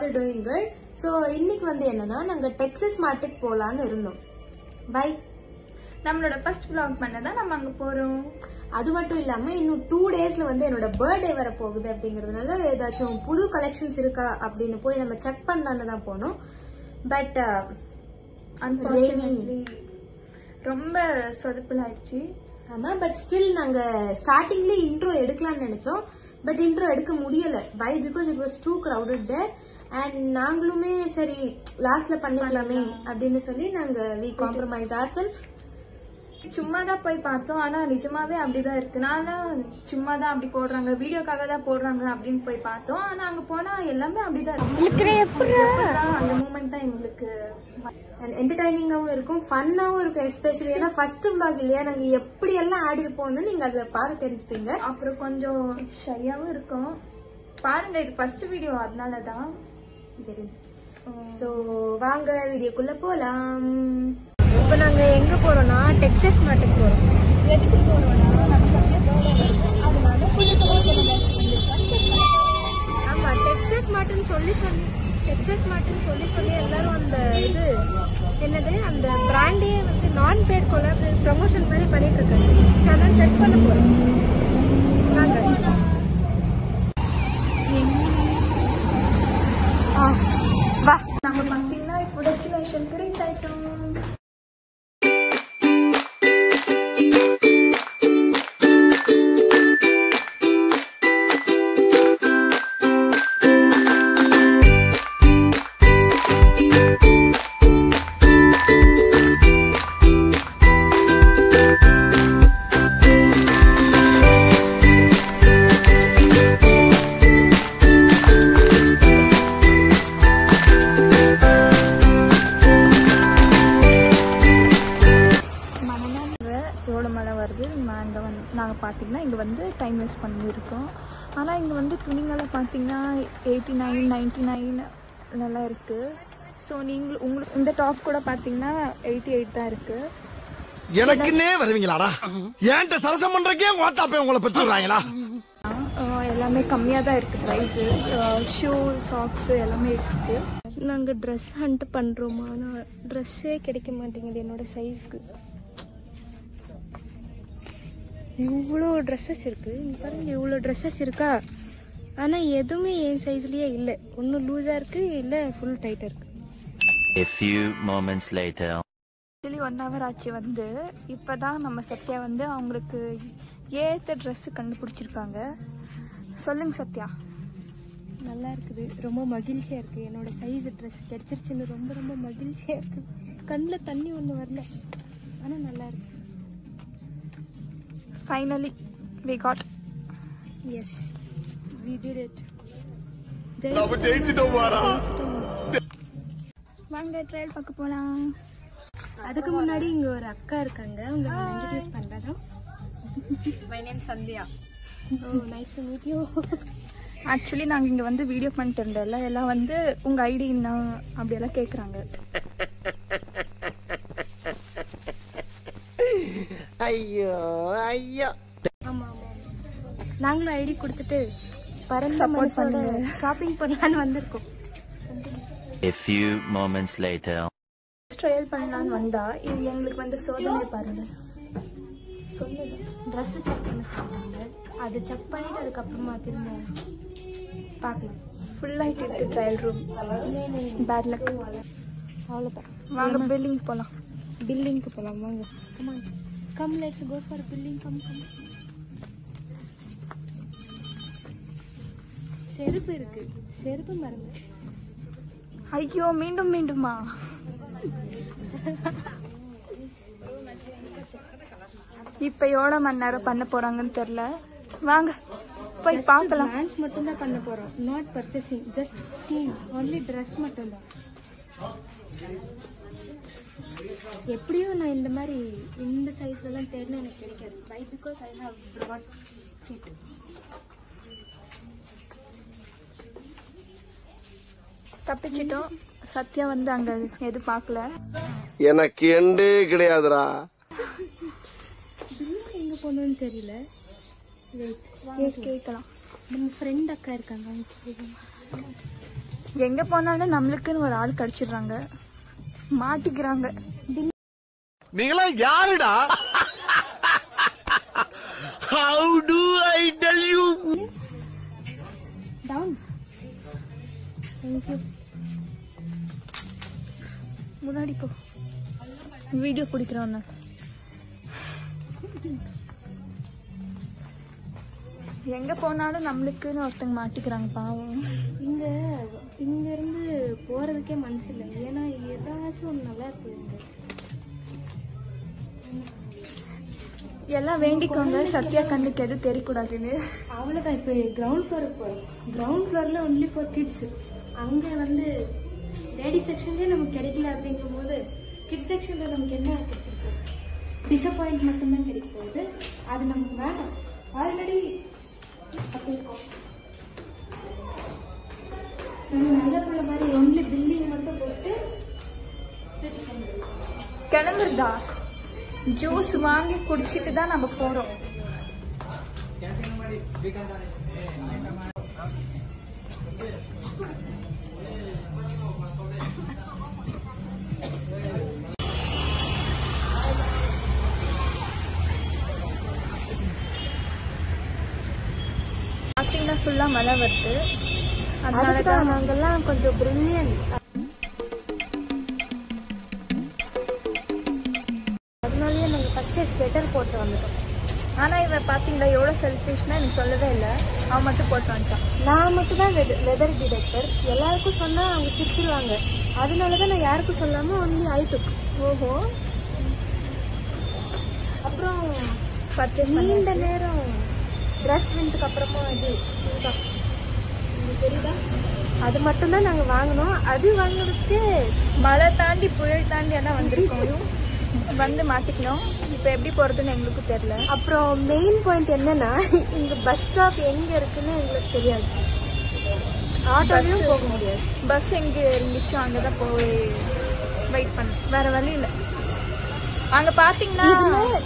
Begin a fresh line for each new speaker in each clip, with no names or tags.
All doing good. So இன்னைக்கு வந்து என்னன்னா நாங்கள் டெக்ஸஸ் மார்ட்டுக்கு போகலான்னு இருந்தோம். பை
நம்மளோட ஃபர்ஸ்ட் vlog பண்ணதான் நம்ம அங்க போறோம்.
அது மட்டும் இல்லாம இன்னும் 2 daysல வந்து என்னோட பர்த்டே வர போகுது அப்படிங்கறதுனால ஏதாச்சும் புது கலெக்ஷன்ஸ் இருக்கா அப்படின்னு போய் நம்ம செக் பண்ணலான்னு தான் போனோம். பட்
அன்பார்ச்சுனேட்லி ரொம்ப சொதப்பல் ஆயிடுச்சு.
ஆமா, பட் ஸ்டில் நாங்க ஸ்டார்டிங்ல இன்ட்ரோ எடுக்கலாம்னு நினைச்சோம். பட் இன்ட்ரோ எடுக்க முடியல. Why? Because it was too crowded there. And நாங்களுமே சரி லாஸ்ட்ல பண்ணிக்கலாமே அப்படின்னு சொல்லி நாங்க வி காம்ப்ரமைஸ் ourselves.
சும்மா தான் போய் பார்த்தோம். ஆனா நிஜமாவே அப்படிதான் இருக்கு. நான் சும்மா தான் அப்படி போடுறாங்க, வீடியோக்காக தான் போடுறாங்க அப்படின்னு போய் பார்த்தோம். ஆனா அங்க போனா எல்லாமே அப்படிதான் இருக்கு. அந்த மூமெண்ட் தான் எங்களுக்கு
என்டர்டைனிங்காவும் இருக்கும், ஃபன்னாவும் இருக்கும். எஸ்பெஷலி ஏன்னா ஃபர்ஸ்ட் vlog இல்லையா, நாங்க எப்படி எல்லாம் ஆடி இருப்போம்னு நீங்க அதை பார்த்து தெரிஞ்சுப்பீங்க.
அப்புறம் கொஞ்சம் ஷையாவும் இருக்கும். பாருங்க, இது ஃபர்ஸ்ட் வீடியோ, அதனாலதான்.
சோ வாங்க வீடியோக்குள்ள போலாம். இப்ப நாங்க எங்க போறோம்னா டெக்ஸஸ் மார்ட்டுக்கு போறோம்.
எதுக்கு போறோம்னா நம்ம சத்தியா போல வருது, அதனால புது ப்ரமோஷன் ஏதாச்சும் பண்ணிருக்கான்னு.
ஆமா, டெக்ஸஸ் மார்ட்னு சொல்லி எல்லாரும் அந்த இது என்னது அந்த பிராண்டே வந்து நான் பேட் கொலாப் ப்ரமோஷன் மாதிரி பண்ணிட்டு இருக்காங்க. அதான் செக் பண்ண போறோம்.
நாங்க பாத்தீங்கன்னா இப்போ டெஸ்டினேஷனுக்கு ரீச் ஆயிட்டோம். நாங்கள் பார்த்தீங்கன்னா இங்கே வந்து டைம் வேஸ்ட் பண்ணியிருக்கோம். ஆனால் இங்கே வந்து துணிங்கெல்லாம் பார்த்தீங்கன்னா 89, 99 நல்லா இருக்குது. ஸோ நீங்கள் உங்களுக்கு இந்த டாப் கூட பார்த்தீங்கன்னா 88 தான் இருக்குது.
எனக்குன்னே வருவீங்களாடா? ஏன்ட்ட சரசம் பண்றக்கே வாட்டாப்பே உங்களை பெற்றுறாங்களா?
எல்லாமே கம்மியாக தான் இருக்குது ப்ரைஸு. ஷூ, சாக்ஸு எல்லாமே இருக்குது.
நாங்கள் ட்ரெஸ் ஹண்ட் பண்ணுறோமா, ஆனால் ட்ரெஸ்ஸே கிடைக்க மாட்டேங்குது என்னோட சைஸ்க்கு. இவ்வளோ ட்ரெஸ்ஸஸ் இருக்கு, பாருங்க இவ்வளோ ட்ரெஸ்ஸஸ் இருக்கா, ஆனால் எதுவுமே என் சைஸ்லயே இல்லை. ஒன்றும் லூஸாக இருக்கு, இல்லை ஃபுல் டைட்டாக இருக்கு.
A few moments later.
Actually 1 hour ஆச்சு வந்து. இப்போ தான் நம்ம சத்யா வந்து அவங்களுக்கு ஏற்ற ட்ரெஸ்ஸு கண்டுபிடிச்சிருக்காங்க. சொல்லுங்க சத்யா.
நல்லா இருக்குது, ரொம்ப மகிழ்ச்சியாக இருக்குது. என்னோட சைஸ் ட்ரெஸ் கிடைச்சிருச்சுன்னு ரொம்ப ரொம்ப மகிழ்ச்சியாக இருக்குது. கண்ணில் தண்ணி ஒன்று வரல, ஆனால் நல்லா இருக்கு.
Finally, we got.
Yes, we did it.
நாம ஜெயிச்சிட்டோம் வாரா.
வாங்க ட்ரையல் பார்க்க போலாம்.
அதுக்கு முன்னாடி இங்க ஒரு அக்கா இருக்காங்க, அவங்க இன்ட்ரோ듀ஸ் பண்றதா.
My name is Sandhya.
Oh, nice to meet you.
Actually நாங்கள் இங்கே வந்து வீடியோ பண்ணிட்டு இருந்தோம்ல, எல்லாம் வந்து உங்கள் ஐடி என்ன அப்படியெல்லாம் கேட்குறாங்க.
ஐயோ ஐயோ.
ஆமா ஆமா, நாங்களும் ஐடி கொடுத்துட்டு
சப்போர்ட் பண்ணுங்க,
ஷாப்பிங் பண்ணலான்னு வந்திருக்கோம்.
A few moments later.
Trial பண்ணலான்னு வந்தா இவங்க எங்களுக்கு வந்து சோதனை பாருங்க. சொல்லுங்க.
ட்ரெஸ் செக் பண்ண சொல்றாங்க, அதை செக் பண்ணிட்டு அதுக்கப்புறமா திரும்ப பார்க்கலாம்.
ஃபுல் ஆகிட்டு இருக்கு ட்ரையல் ரூம். Bad luck.
அவ்வளோதான்.
வாங்க பில்லிங் போகலாம்.
பில்லிங்க்கு போகலாம் வாங்க. Come let's go for billing. Come. செருப்பு இருக்கு, செருப்பு மறந்து.
ஐயோ, மீண்டும் மீண்டுமா? இப்ப எவ்வளவு மணி நேரம் பண்ண போறாங்கன்னு தெரியல. வாங்க போய் பார்க்கலாம்.
டான்ஸ் மட்டும் தான் பண்ண போறோம், not purchasing, just seen, only dress மட்டும் தான். எப்படியும் நான் இந்த மாதிரி இந்த சைஸ்ல எல்லாம் தேடினா எனக்கு கிடைக்காது. Why? Because I have brought fit.
தப்பிச்சிட்டோம். சத்யா வந்து அங்க எது பார்க்கல.
எனக்கு எண்டே கிடையாதுடா.
எங்க போகணும்னு தெரியல.
கேட்கலாம்.
நம்ம ஃப்ரெண்ட் அக்கா இருக்காங்க,
எங்க போனாலும் நம்மளுக்குன்னு ஒரு ஆள் கிடைச்சிடுறாங்க, மாட்டிக்கிறாங்க.
நீங்களா யாருடா? How do I tell you?
Down. Thank you.
முன்னாடி போ, வீடியோ பிடிக்கிறோன்னு. எங்க போனாலும் நம்மளுக்குன்னு ஒருத்தங்க மாட்டிக்கிறாங்க பாவம்.
இங்க இருந்து போறதுக்கே மனசு இல்லை. ஏன்னா ஏதாச்சும் ஒண்ணு நல்லா இருக்கு.
எல்லாம் வேண்டிக்கோங்க சத்யா கண்ணுக்கு எது தெரியக்கூடாதுன்னு.
அவ்வளவுதான். இப்ப கிரவுண்ட் ஃப்ளோருக்கு போறோம். கிரவுண்ட் ஃப்ளோர்ல ஒன்லி ஃபார் கிட்ஸ். அங்க வந்து லேடி செக்ஷன்லயே நமக்கு கிடைக்கல அப்படிங்கும் போது கிட்ஸ் செக்ஷன்ல நமக்கு என்ன கிடைச்சிருக்கு? டிசப்பாயிண்ட் மட்டும்தான் கிடைக்க போகுது. அது நமக்கு வேண்டாம். ஆல்ரெடி அப்படி இருக்கும். நம்ம நல்ல பிள்ளை மாதிரி ஒன்லி பில்லிங் மட்டும் போட்டு
கிளம்புறதா? ஜூஸ் வாங்கி குடிச்சிட்டு தான் நம்ம போறோம். பாத்தீங்கன்னா ஃபுல்லா மழை வருது. அதனாலதான்
நாங்கெல்லாம் கொஞ்சம் பிரில்லியன்ட். அதனாலயே நாங்க ஃபர்ஸ்ட் ஸ்வெட்டர் போட்டு வந்துட்டோம்.
ஆனா இவன் பாத்தீங்களா எவ்வளவு செல்ஃபிஷ்னா எனக்கு சொல்லவே இல்லை. அவன் மட்டும் போட்டு வந்துட்டான்.
நான் மட்டும் தான் வெதர் டிடெக்டர். எல்லாருக்கும் சொன்னா அவங்க சிரிச்சிருவாங்க. அதனாலதான் நான் யாருக்கும் சொல்லாம ஒன்லி ஐட்டுக்கு.
ஓஹோ.
அப்புறம்
பர்ச்சேஸ்
நீண்ட நேரம் ட்ரெஸ் விண்ட்டுக்கு அப்புறமா இதுதான் தெரியுதா? அது மட்டும்தான் நாங்க வாங்கினோம். அது வாங்கினதுக்கு
மழை தாண்டி புயல் தாண்டி எல்லாம் வந்திருக்கோம். வந்து மாட்டிக்கணும். இப்ப எப்படி போறதுன்னு எங்களுக்கு தெரியல.
அப்புறம் மெயின் பாயிண்ட் என்னன்னா, இங்க பஸ் ஸ்டாப் எங்க இருக்குன்னு எங்களுக்கு தெரியாது. ஆட்டோலையும் போக முடியாது.
பஸ் எங்க இருந்துச்சோ அங்கதான் போய் வெயிட் பண்ண, வேற வழி இல்லை. அங்க பாத்தீங்கன்னா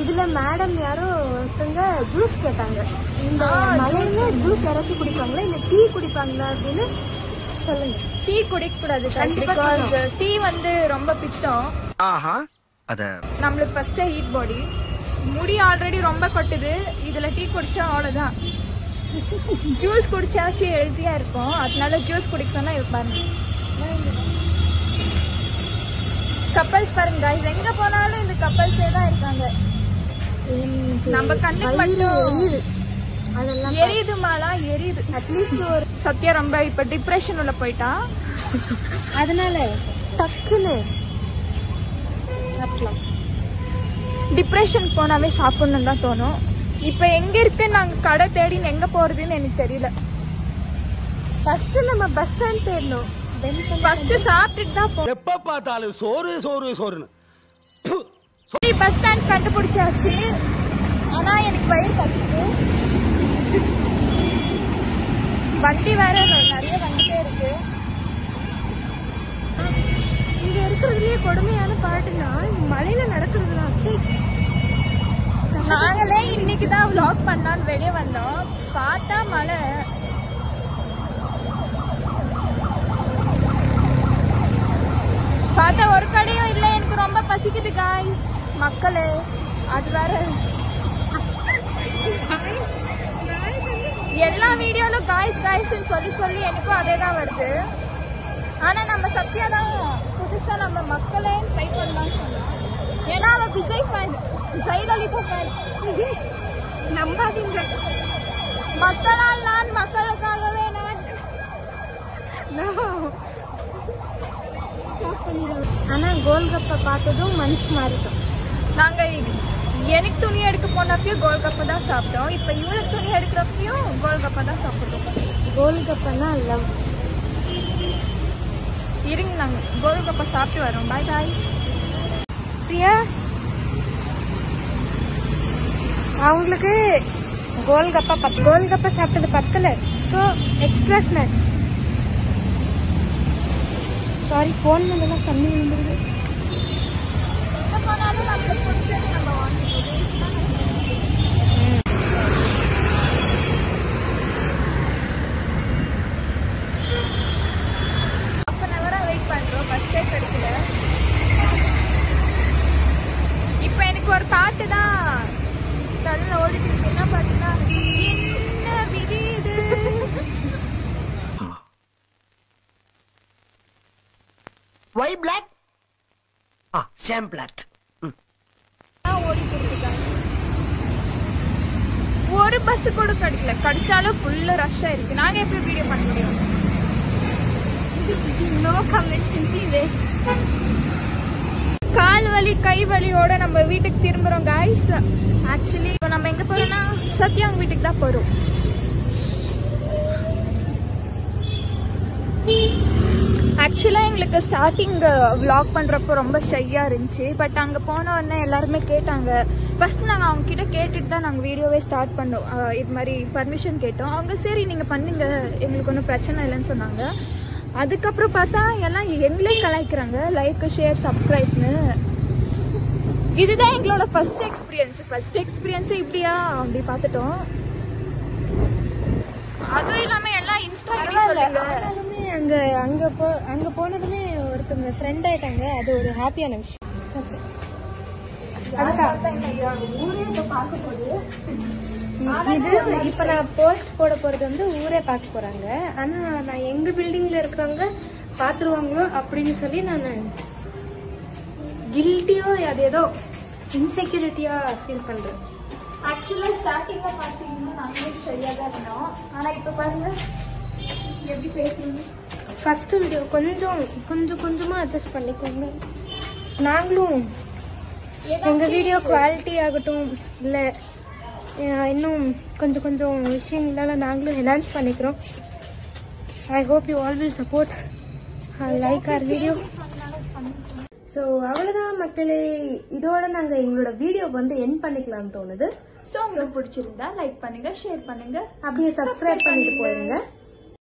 இதுல மேடம் யாரோ ஒருத்தங்க ஜூஸ் கேட்டாங்க. இந்த மலையில ஜூஸ் யாராச்சும் குடிப்பாங்களா இல்ல டீ குடிப்பாங்களா அப்படின்னு சொல்லுங்க.
டீ குடிக்க கூடாது பிகாஸ் டீ வந்து ரொம்ப பித்தம். நம்மளுக்கு ஃபர்ஸ்ட் ஹீட் பாடி, முடி ஆல்ரெடி ரொம்ப கொட்டுது. இதுல டீ குடிச்சா அவ்வளவுதான். ஜூஸ் குடிச்சாச்சு ஹெல்த்தியா இருக்கும். அதனால ஜூஸ் குடிக்க சொன்னா இது பாருங்க. கப்பல்ஸ் பாருங்க guys, எங்க போனாலும் இந்த கப்பல்ஸே தான் இருக்காங்க. நம்ம கண்ணுக்கு மட்டும்
அதெல்லாம்
எரியுது மாலா, எரியுது. அட்லீஸ்ட் ஒரு சத்யா ரொம்ப இப்ப டிப்ரெஷன் உள்ள போயிட்டா.
அதனால டக்குன்னு
டிப்ரெஷன் போனாவே சாப்பிடணும் தான் தோணும். இப்ப எங்க இருக்கு நாங்க கடை தேடின்னு எங்க போறதுன்னு எனக்கு தெரியல.
ஃபர்ஸ்ட் நம்ம பஸ் ஸ்டாண்ட் தேடணும்.
ஃபர்ஸ்ட் சாப்பிட்டுட்டு தான் போ.
எப்ப பார்த்தாலும் சோறு சோறு சோறுன்னு.
பஸ் ஸ்டாண்ட் கண்டுபிடிச்சாச்சு. ஆனா எனக்கு வயிறு பசிக்குது. வண்டி வேற நிறைய வந்துட்டே இருக்கு.
இங்க இருக்கிறதுலயே கொடுமையான பாட்டுனா மழையில நடக்கிறதுலாம்.
நாங்களே இன்னைக்குதான் vlog பண்ணலான்னு வெளியே வந்தோம். பார்த்தா மழை. பார்த்தா ஒரு கடையும் இல்லை. எனக்கு ரொம்ப பசிக்குது காய்ஸ். மக்களே அது வேற. எல்லா வீடியோலும் காய்ஸ் காய்ஸ்ன்னு சொல்லி சொல்லி எனக்கும் அதே தான் வருது. ஆனா நம்ம சத்யா தான் புதுசா நம்ம மக்களே ட்ரை பண்ணலாம்னு சொன்னோம். ஏன்னா அவன் விஜய் ஃபேன், ஜெயலலிதா ஃபேன். நம்பாதீங்க. மக்களால் நான், மக்களுக்காகவே நான்.
ஆனா கோல்கப்பை பார்த்ததும் மனசு மாறிட்டோம்.
நாங்க எனக்கு துணி எடுக்க போனப்பயும் கோல்கப்பை தான் சாப்பிட்டோம். இப்ப இவளுக்கு துணி எடுக்கிறப்பயும் கோல்கப்பை தான் சாப்பிட்டோம்.
கோல்கப்பைனா லவ்.
இருங்க நாங்க கோல்கப்பை சாப்பிட்டு வரோம். பாய் பாய்.
பிரியா, அவங்களுக்கு கோல்கப்பை சாப்பிட்டது பத்தல. So extra snacks. Sorry, phone மேலாம் தண்ணி விழுந்துருது.
எங்க போனாலும் நம்மளுக்கு பிடிச்சது நம்ம வாங்கிடுவோம்.
Why black? Same black.
ஓடிட்டு இருக்காங்க. ஒரு பஸ் கூட கிடைக்கல, கிடைச்சாலும் ஃபுல்லா ரஷ்ஷா இருக்கு. நாங்க எப்படி வீடியோ பண்ண முடியும்? No comment, simply waste. கால் வலி கை வலியோட நம்ம வீட்டுக்கு திரும்புறோம் गाइस. ஆக்சுவலி இப்போ நம்ம எங்க போறோம்னா சத்யாங்க வீட்டுக்கு தான் போறோம். ஆக்சுவலா எங்களுக்கு ஸ்டார்டிங் விளாக் பண்றப்போ ரொம்ப ஷையா இருந்துச்சு. பட் அங்க போன உடனே எல்லாருமே கேட்டாங்க. ஃபர்ஸ்ட் நாங்க அவங்க கிட்ட கேட்டுட்டு தான் நாங்க வீடியோவே ஸ்டார்ட் பண்ணோம். இது மாதிரி பர்மிஷன் கேட்டோம். அவங்க சரி நீங்க பண்ணுங்க, எங்களுக்கு ஒன்றும் பிரச்சனை இல்லைன்னு சொன்னாங்க. அதுக்கப்புறம் பார்த்தா எல்லாம் எங்களே கலாய்க்கிறாங்க, லைக் ஷேர் சப்ஸ்கிரைப்னு. இதுதான் எங்களோட ஃபர்ஸ்ட் எக்ஸ்பீரியன்ஸ் இப்படியா அப்படி பார்த்துட்டோம். அதுவும் இல்லாம எல்லாம் இன்ஸ்டா ஐடி சொல்லுங்க.
அங்க போனதுமே ஒருத்தவங்க ஃப்ரெண்ட் ஆயிட்டாங்க. அது ஒரு ஹாப்பியான விஷயம். இது இப்ப நான் போஸ்ட் போட போறது வந்து ஊரே பார்க்க போறாங்க. ஆனா நான் எங்க பில்டிங்ல இருக்கிறவங்க பாத்துருவாங்களோ அப்படின்னு சொல்லி நான் கில்ட்டியோ அது ஏதோ இன்செக்யூரிட்டியா ஃபீல் பண்றேன்.
ஆக்சுவலா ஸ்டார்டிங்ல பாத்தீங்கன்னா நாங்களே சரியா தான் இருந்தோம். ஆனா இப்ப பாருங்க எப்படி பேசுறீங்க.
ஃபர்ஸ்ட் வீடியோ கொஞ்சமா அட்ஜஸ்ட் பண்ணிக்கோங்க. நாங்களும் எங்க வீடியோ குவாலிட்டி ஆகட்டும் இல்ல இன்னும் கொஞ்சம் விஷயங்களால நாங்களும் என்ஹான்ஸ் பண்ணிக்கிறோம். I hope you all will support like our video. So அவ்வளோதான் மக்களே, இதோட நாங்க எங்களோட வீடியோ வந்து எண்ட் பண்ணிக்கலாம்னு தோணுது.
ஸோ உங்களுக்கு பிடிச்சிருந்தா லைக் பண்ணுங்க, ஷேர் பண்ணுங்க,
அப்படியே சப்ஸ்கிரைப் பண்ணிட்டு போயிருங்க.